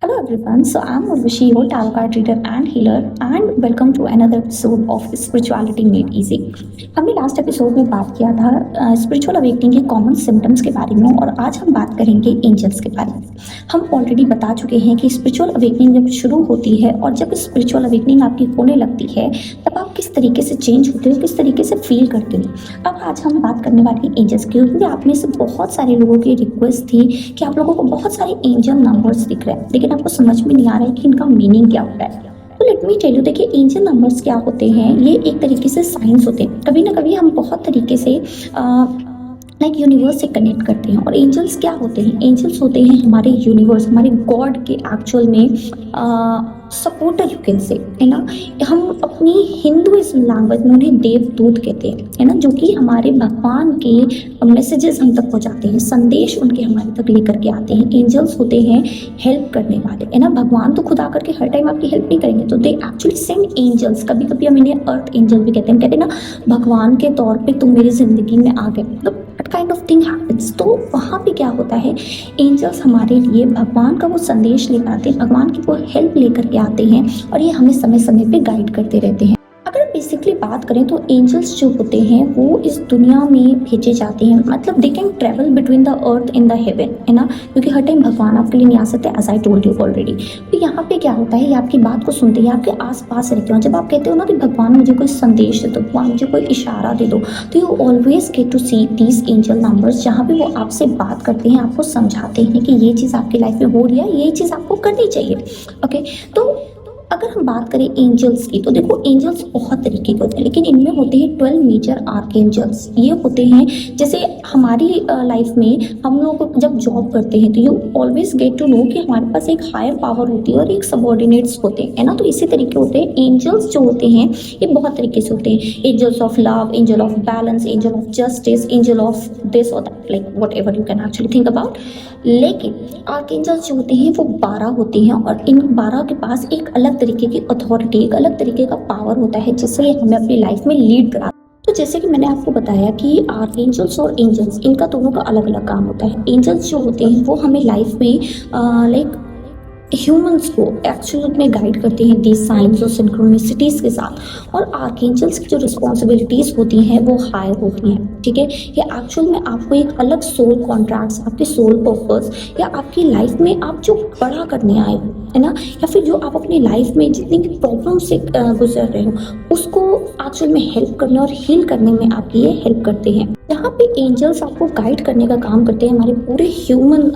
Hello everyone, so I'm Urvashi, your tarot card reader and healer, and welcome to another episode of Spirituality Made Easy. हमने last episode में बात किया था spiritual awakening के common symptoms के बारे में, और आज हम बात करेंगे एंजल्स के बारे में। हम ऑलरेडी बता चुके हैं कि स्पिरिचुअल अवेकनिंग जब शुरू होती है और जब स्पिरिचुअल अवेकनिंग आपकी होने लगती है तब आप किस तरीके से चेंज होते हो, किस तरीके से फील करते हो। अब आज हम बात करने वाले हैं एंजल्स की, क्योंकि आप में से बहुत सारे लोगों की रिक्वेस्ट थी कि आप लोगों को बहुत सारे एंजल नंबर्स दिख रहे हैं, लेकिन आपको समझ में नहीं आ रहा है कि इनका मीनिंग क्या होता है। तो लेट मी टेल यू, देखिए एंजल नंबर्स क्या होते हैं। ये एक तरीके से साइंस होते हैं। कभी ना कभी हम बहुत तरीके से लाइक यूनिवर्स से कनेक्ट करते हैं। और एंजल्स क्या होते हैं? एंजल्स होते हैं हमारे यूनिवर्स, हमारे गॉड के एक्चुअल में सपोर्टर, यू कैन से, है ना। हम अपनी हिंदुइज्म लैंग्वेज में उन्हें देवदूत कहते हैं, है ना, जो कि हमारे भगवान के मैसेजेस हम तक पहुंचाते हैं, संदेश उनके हमारे तक लेकर के आते हैं। एंजल्स होते हैं हेल्प करने वाले, है ना। भगवान तो खुद आकर के हर टाइम आपकी हेल्प नहीं करेंगे, तो दे एक्चुअली सेंड एंजल्स। कभी कभी हम इन्हें अर्थ एंजल भी कहते हैं। कहते हैं ना, भगवान के तौर पे तुम मेरी जिंदगी में आ गए, मतलब that kind of thing happens. तो वहाँ पे क्या होता है, एंजल्स हमारे लिए भगवान का वो संदेश लेकर आते हैं, भगवान की वो हेल्प लेकर के आते हैं, और ये हमें समय समय पे गाइड करते रहते हैं। अगर बेसिकली बात करें तो एंजल्स जो होते हैं वो इस दुनिया में भेजे जाते हैं, मतलब they can travel between the earth in the haven, है ना, क्योंकि हर टाइम भगवान आपके लिए नहीं आ सकते, as I told you already. तो यहाँ पे क्या होता है, ये आपकी बात को सुनते हैं, आपके आसपास रहते हो। जब आप कहते हो ना कि भगवान मुझे कोई संदेश दे दो, भगवान मुझे कोई इशारा दे दो, तो you always get to see these angel numbers, जहाँ पे वो आपसे बात करते हैं, आपको समझाते हैं कि ये चीज़ आपकी लाइफ में हो रही है, ये चीज़ आपको करनी चाहिए। ओके, तो अगर हम बात करें एंजल्स की, तो देखो एंजल्स बहुत तरीके के होते हैं, लेकिन इनमें होते हैं 12 मेजर आर्कएंजल्स। ये होते हैं, जैसे हमारी लाइफ में हम लोग जब जॉब करते हैं तो you always get to know कि हमारे पास एक हायर पावर होती है और एक सबॉर्डिनेट्स होते हैं, है ना। तो इसी तरीके होते हैं एंजल्स जो होते हैं, ये बहुत तरीके से होते हैं। Angels of love, angel of balance, angel of justice, angel of this और that, like whatever you can actually think about. लेकिन आर्कएंजल्स जो होते हैं वो 12 होते हैं, और इन 12 के पास एक अलग तरीके की अथॉरिटी, एक अलग तरीके का पावर होता है, जिससे हमें अपनी लाइफ में लीड करा। तो जैसे कि मैंने आपको बताया कि आर्कएंजल्स और एंजल्स, इनका दोनों का अलग अलग काम होता है। एंजल्स जो होते हैं वो हमें लाइफ में लाइक ह्यूमंस को एक्चुअल में गाइड करते हैं दी साइंस और सिंक्रोनिसिटीज के साथ। और आर्कएंजल्स की जो रिस्पॉन्सिबिलिटीज होती हैं वो हायर होती हैं, ठीक है। ये एक्चुअल में आपको एक अलग सोल कॉन्ट्रैक्ट्स, आपके सोल पर्पस, या आपकी लाइफ में आप जो बड़ा करने आए हो, है ना, या फिर जो आप अपनी लाइफ में जितनी भी प्रॉब्लम से गुजर रहे हो उसको एक्चुअल में हेल्प करने और हील करने में आपकी ये हेल्प करते हैं। यहाँ पे एंजल्स आपको गाइड करने का काम करते हैं हमारे पूरे ह्यूमन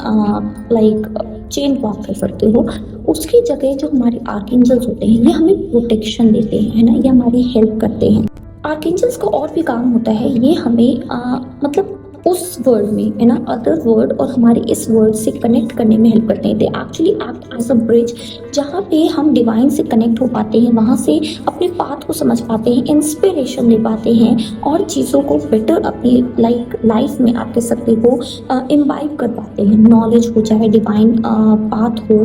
लाइक चेन को आप कह सकते हो। उसकी जगह जो हमारे आर्कएंजल्स होते हैं ये हमें प्रोटेक्शन देते हैं, है ना, ये हमारी हेल्प करते हैं। आर्कएंजल्स का और भी काम होता है, ये हमें मतलब उस वर्ल्ड में, है ना, अदर वर्ल्ड और हमारे इस वर्ल्ड से कनेक्ट करने में हेल्प करते हैं। They actually act as a bridge, जहाँ पे हम डिवाइन से कनेक्ट हो पाते हैं, वहाँ से अपने पाथ को समझ पाते हैं, इंस्पिरेशन ले पाते हैं, और चीज़ों को बेटर अपनी लाइफ में आप कह सकते हो इम्बाइब कर पाते हैं। नॉलेज हो, चाहे डिवाइन पाथ हो,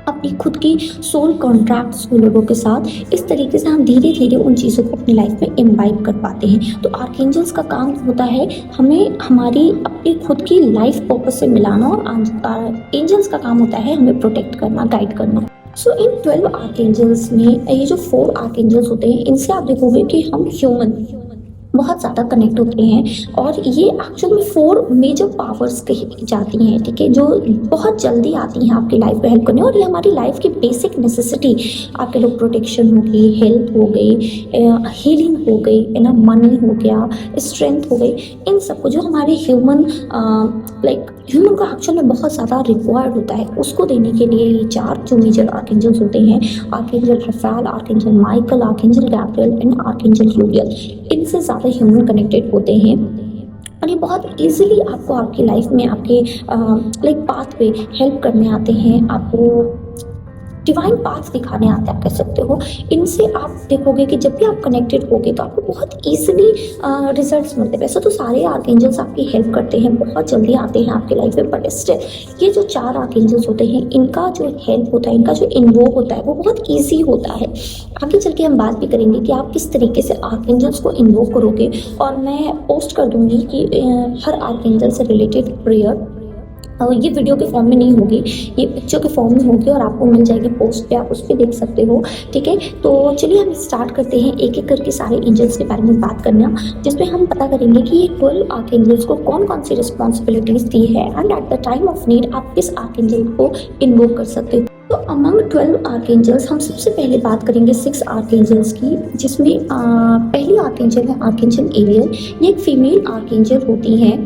अपनी खुद की सोल कॉन्ट्रैक्ट्स को लोगों के साथ, इस तरीके से हम धीरे धीरे उन चीज़ों को अपनी लाइफ में इम्बाइब कर पाते हैं। तो आर्कएंजल्स का काम होता है हमें हमारी अपनी खुद की लाइफ पर्पस से मिलाना, और एंजल्स का काम होता है हमें प्रोटेक्ट करना, गाइड करना। सो इन 12 आर्कएंजल्स में ये जो 4 आर्कएंजल्स होते हैं, इनसे आप देखोगे कि हम ह्यूमन बहुत ज़्यादा कनेक्ट होते हैं, और ये एक्चुअल में 4 मेजर पावर्स कही जाती हैं, ठीक है, जो बहुत जल्दी आती हैं आपकी लाइफ में हेल्प करने। और ये हमारी लाइफ की बेसिक नेसेसिटी, आपके लोग प्रोटेक्शन हो गई, हेल्थ हो गई, हीलिंग हो गई, है ना, मनी हो गया, स्ट्रेंथ हो गई, इन सबको जो हमारे ह्यूमन ह्यूमन को एक्चुअल में बहुत ज़्यादा रिक्वायर्ड होता है, उसको देने के लिए ये 4 जो मेजर आर्कएंजल्स होते हैं, archangel Raphael, archangel Michael, archangel Gabriel and archangel Uriel, इनसे ज़्यादा ह्यूमन कनेक्टेड होते हैं। और ये बहुत इजीली आपको आपकी लाइफ में आपके लाइक पाथ पे हेल्प करने आते हैं, आपको डिवाइन पाथ दिखाने आते हैं, आप कह सकते हो। इनसे आप देखोगे कि जब भी आप कनेक्टेड होगे तो आपको बहुत ईजिली रिजल्ट्स मिलते हैं। वैसे तो सारे आर्कएंजल्स आपकी हेल्प करते हैं, बहुत जल्दी आते हैं आपकी लाइफ में, बट स्टिल ये जो 4 आर्कएंजल्स होते हैं, इनका जो हेल्प होता है, इनका जो इन्वोक होता है वो बहुत ईजी होता है। आगे चल के हम बात भी करेंगे कि आप किस तरीके से आर्कएंजल्स को इन्वोक करोगे, और मैं पोस्ट कर दूंगी कि हर आर्कएंजल से रिलेटेड प्रेयर ये वीडियो के फॉर्म में नहीं होगी, ये पिक्चर के फॉर्म में होगी और आपको मिल जाएगी पोस्ट पे, आप उस पर देख सकते हो। ठीक है, तो चलिए हम स्टार्ट करते हैं एक एक करके सारे एंजल्स के बारे में बात करना, जिसमें हम पता करेंगे कि ये 12 आर्कएंजल्स को कौन कौन सी रिस्पॉन्सिबिलिटीज दी है and at the time of need आप किस आर्कएंजल को इन्वोक कर सकते हो। तो अमंग 12 आर्कएंजल्स हम सबसे पहले बात करेंगे 6 आर्कएंजल्स की, जिसमें पहली आर्कएंजल है आर्कएंजल एरियल। ये एक फीमेल आर्कएंजल होती है।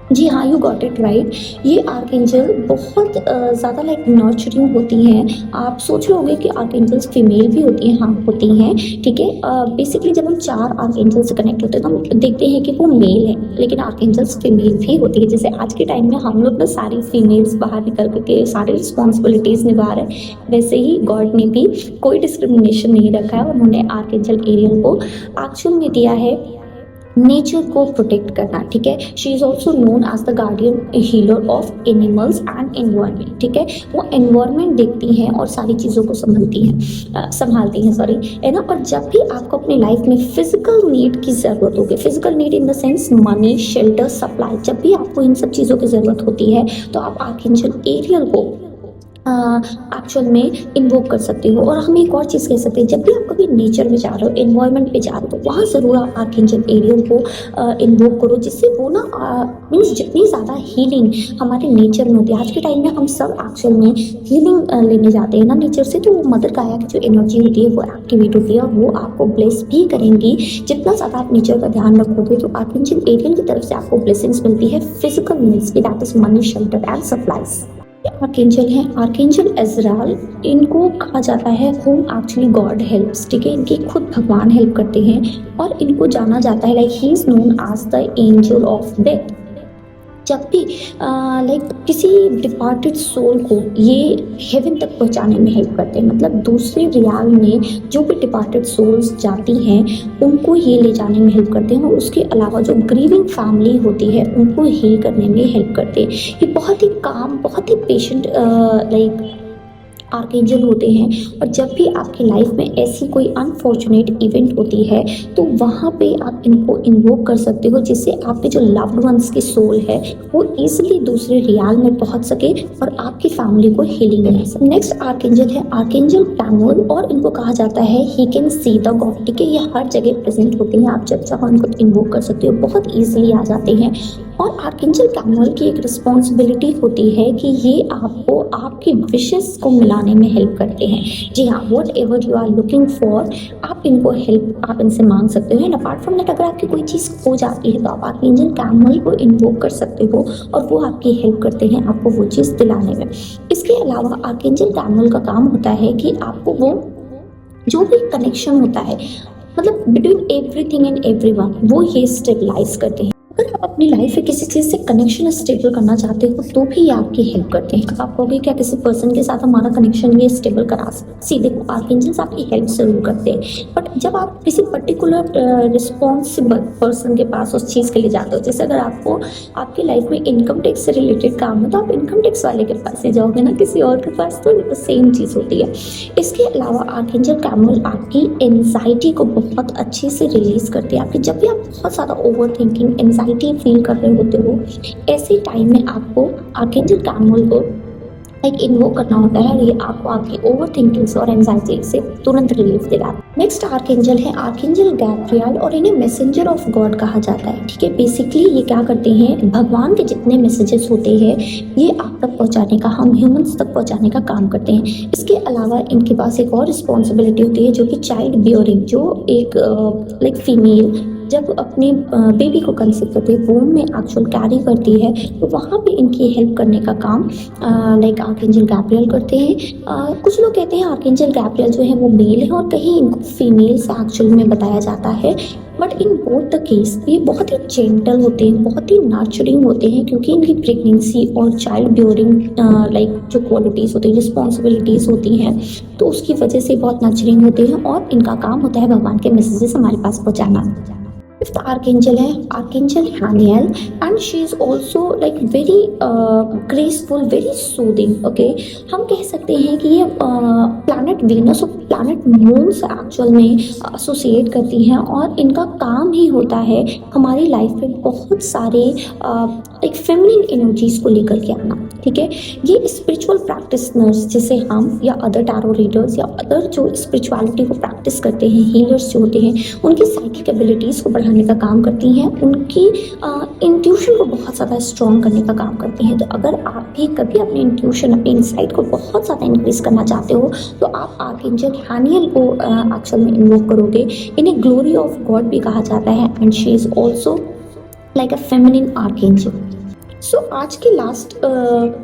जी हाँ, यू गॉट इट राइट। ये आर्कएंजल बहुत ज़्यादा लाइक नर्चरिंग होती हैं। आप सोच रहे होंगे कि आर्कएंजल्स फीमेल भी होती हैं, हाँ होती हैं। ठीक है, बेसिकली जब हम 4 आर्कएंजल से कनेक्ट होते हैं तो हम देखते हैं कि वो मेल है, लेकिन आर्कएंजल्स फीमेल भी होती है। जैसे आज के टाइम में हम लोग ना सारी फीमेल्स बाहर निकल करके सारी रिस्पॉन्सिबिलिटीज़ निभा रहे हैं, वैसे ही गॉड ने भी कोई डिस्क्रिमिनेशन नहीं रखा है। उन्होंने आर्कएंजल एरियल को एक्चुअल में दिया है नेचर को प्रोटेक्ट करना। ठीक है, she is also known as the guardian healer of animals and environment. ठीक है, वो एनवायरमेंट देखती हैं और सारी चीज़ों को संभालती हैं सॉरी, है ना। और जब भी आपको अपनी लाइफ में फिजिकल नीड की ज़रूरत होगी, physical need in the sense money, shelter, supply, जब भी आपको इन सब चीज़ों की ज़रूरत होती है तो आप आर्कएंजल एरियल को एक्चुअल में इन्वोक कर सकते हो। और हम एक और चीज़ कह सकते हैं, जब भी आप कभी नेचर में जा रहे हो, एनवायरनमेंट पे जा रहे हो, तो वहाँ ज़रूर आप आर्कएंजल एरियल को इन्वोक करो, जिससे वो ना मीन्स जितनी ज़्यादा हीलिंग हमारे नेचर में होती है। आज के टाइम में हम सब एक्चुअल में हीलिंग लेने जाते हैं ना नेचर से, तो वो मदर गाया की जो एनर्जी होती है वो एक्टिवेट होती है और वो आपको ब्लेस भी करेंगी। जितना ज़्यादा आप नेचर का ध्यान रखोगे तो आर्कएंजल एरियल की तरफ से आपको ब्लेसिंग्स मिलती है फिजिकल नीड्स की, that is money, shelter and supplies. Archangel है आर्कएंजल एजराल। इनको कहा जाता है होम एक्चुअली गॉड हेल्प्स। ठीक है, इनकी खुद भगवान हेल्प करते हैं और इनको जाना जाता है like he is known as the angel of death. जब भी लाइक किसी डिपार्टेड सोल को ये हेवन तक पहुंचाने में हेल्प करते हैं, मतलब दूसरे रियाल में जो भी डिपार्टेड सोल्स जाती हैं उनको ये ले जाने में हेल्प करते हैं। और उसके अलावा जो ग्रीविंग फैमिली होती है उनको हील करने में हेल्प करते हैं। ये बहुत ही काम, बहुत ही पेशेंट लाइक आर्कएंजल होते हैं। और जब भी आपकी लाइफ में ऐसी कोई अनफॉर्चुनेट इवेंट होती है तो वहाँ पे आप इनको इन्वोक कर सकते हो, जिससे आपके जो लव्ड वंस की सोल है वो इजीली दूसरे रियाल में पहुँच सके और आपकी फैमिली को हीलिंग मिल सके। नेक्स्ट आर्कएंजल है आर्कएंजल कैमुअल, और इनको कहा जाता है he can see the God. ठीक है, ये हर जगह प्रेजेंट होते हैं, आप जब चाहो इनको इन्वोक कर सकते हो, बहुत ईजिली आ जाते हैं। और आर्कएंजल कैमुअल की एक रिस्पॉन्सिबिलिटी होती है कि ये आपको आपकी विशेस को मिलाने में हेल्प करते हैं। जी हाँ, whatever you are looking for, आप इनको हेल्प, आप इनसे मांग सकते हो। एंड अपार्ट फ्रॉम दैट, अगर आपकी कोई चीज़ खो जाती है तो आप आर्कएंजल कैमुअल को इन्वोक कर सकते हो और वो आपकी हेल्प करते हैं आपको वो चीज़ दिलाने में। इसके अलावा आर्कएंजल कैमुअल का काम होता है कि आपको वो जो भी कनेक्शन होता है, मतलब बिटवीन एवरीथिंग एंड एवरीवन, वो ये स्टेबलाइज करते हैं। अगर आप अपनी लाइफ में किसी चीज़ से कनेक्शन स्टेबल करना चाहते हो तो भी ये आपकी हेल्प करते हैं। आप कहोगे क्या किसी पर्सन के साथ हमारा कनेक्शन ये स्टेबल करा सीधे, आर्कएंजल्स आपकी हेल्प जरूर करते हैं। बट जब आप किसी पर्टिकुलर रिस्पॉन्सिबल पर्सन के पास उस चीज़ के लिए जाते हो, जैसे अगर आपको आपकी लाइफ में इनकम टैक्स से रिलेटेड काम है तो आप इनकम टैक्स वाले के पास ही जाओगे ना किसी और के पास, तो सेम चीज़ होती है। इसके अलावा आर्कएंजल कैमुअल आपकी एंजाइटी को बहुत अच्छे से रिलीज करते हैं। आपकी जब भी आप बहुत ज़्यादा ओवर थिंकिंग, एंजाइटी फील कर रहे होते हो, ऐसे टाइम में आपको आर्कएंजल कैमुअल को लाइक इन्वोक करना होता है और ये आपको आपकी ओवर थिंकिंग और एंजाइटी से तुरंत रिलीफ देगा। नेक्स्ट आर्कएंजल है आर्कएंजल गैब्रियल, और इन्हें मैसेंजर ऑफ गॉड कहा जाता है। ठीक है, बेसिकली ये क्या करते हैं, भगवान के जितने मैसेजेस होते हैं ये आप तक पहुंचाने का, हम ह्यूमंस तक पहुंचाने का काम करते हैं। इसके अलावा इनके पास एक और रिस्पॉन्सिबिलिटी होती है जो कि चाइल्ड बियरिंग, जो एक लाइक फीमेल जब अपने बेबी को कंसीव करती है, वोम में एक्चुअल कैरी करती है, तो वहाँ पे इनकी हेल्प करने का काम लाइक आर्कएंजल गैब्रियल करते हैं। कुछ लोग कहते हैं आर्कएंजल गैब्रियल जो है वो मेल है और कहीं इनको फीमेल से एक्चुअल में बताया जाता है। But in both the case ये बहुत ही जेंटल होते हैं, बहुत ही नर्चरिंग होते हैं, क्योंकि इनकी प्रेगनेंसी और चाइल्ड बियरिंग लाइक जो क्वालिटीज़ होती हैं, रिस्पॉन्सिबिलिटीज़ होती हैं, तो उसकी वजह से बहुत नर्चरिंग होते हैं और इनका काम होता है भगवान के मैसेजेस हमारे पास पहुँचाना। फिफ्थ आर्कएंजल है archangel Haniel, and she is also like very graceful, very soothing. Okay, हम कह सकते हैं कि ये प्लैनेट वीनस और प्लैनेट मून से एक्चुअल में एसोसिएट करती हैं और इनका काम ही होता है हमारी लाइफ में बहुत सारे एक फेमिनिन एनर्जीज को लेकर के आना, ठीक है। ये स्पिरिचुअल प्रैक्टिशनर्स जैसे हम या अदर टैरो रीडर्स या अदर जो स्पिरिचुअलिटी को प्रैक्टिस करते हैं, हीलर्स जो होते हैं, उनकी साइकिक एबिलिटीज़ को बढ़ाने का काम करती हैं, उनकी इंट्यूशन को बहुत ज़्यादा स्ट्रॉन्ग करने का काम करती हैं। तो अगर आप भी कभी अपने इंट्यूशन, अपने इंसाइट को बहुत ज़्यादा इंक्रीज करना चाहते हो तो आप आर्कएंजल हैनियल को एक्चुअल में इन्वोक करोगे। इन्हें ग्लोरी ऑफ गॉड भी कहा जाता है and she is also like a feminine archangel. So आज की लास्ट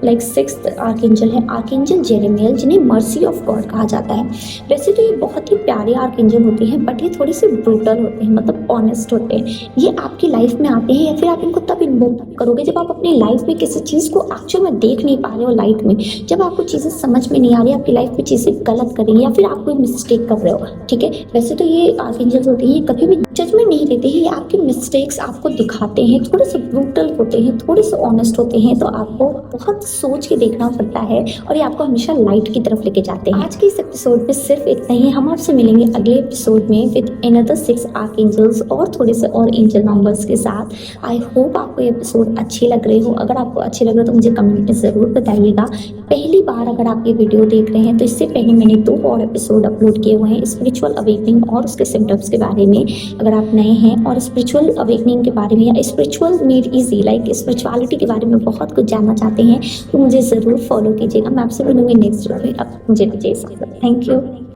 लाइक सिक्स्थ आर्कएंजल है आर्कएंजल जेरेमियल, जिन्हें मर्सी ऑफ गॉड कहा जाता है। वैसे तो ये बहुत ही प्यारे आर्कएंजल होते हैं, बट ये थोड़े से ब्रूटल होते हैं, मतलब ऑनेस्ट होते हैं। ये आपकी लाइफ में आते हैं या फिर आप इनको तब इन्वोक करोगे जब आप अपनी लाइफ में किसी चीज़ को एक्चुअल में देख नहीं पा रहे हो लाइट में, जब आपको चीज़ें समझ में नहीं आ रही, आपकी लाइफ में चीज़ें गलत कर रही हैं या फिर आप कोई मिस्टेक कर रहे हो, ठीक है। वैसे तो ये आर्कएंजल्स होते हैं, ये कभी भी जजमेंट नहीं देते हैं, ये आपके मिस्टेक्स आपको दिखाते हैं, थोड़े से ब्रूटल होते हैं, थोड़े से ऑनेस्ट होते हैं, तो आपको बहुत सोच के देखना पड़ता है और ये आपको हमेशा लाइट की तरफ लेके जाते हैं। आज के इस एपिसोड में सिर्फ इतना ही। हम आपसे मिलेंगे अगले एपिसोड में विद अनदर 6 आर्कएंजल्स और थोड़े से और एंजल नंबर्स के साथ। आई होप आपको ये एपिसोड अच्छे लग रहे हो। अगर आपको अच्छे लग रहे हो तो मुझे कमेंट में ज़रूर बताइएगा। पहली बार अगर आप ये वीडियो देख रहे हैं तो इससे पहले मैंने 2 और एपिसोड अपलोड किए हुए हैं स्पिरिचुअल अवेकनिंग और उसके सिम्टम्स के बारे में। अगर आप नए हैं और स्पिरिचुअल अवेकनिंग के बारे में या spiritual made easy like spirituality के बारे में बहुत कुछ जानना चाहते हैं तो मुझे ज़रूर फॉलो कीजिएगा। मैं आपसे मिलूंगी नेक्स्ट वीडियो में। अब मुझे दीजिए इजाज़त। Thank you.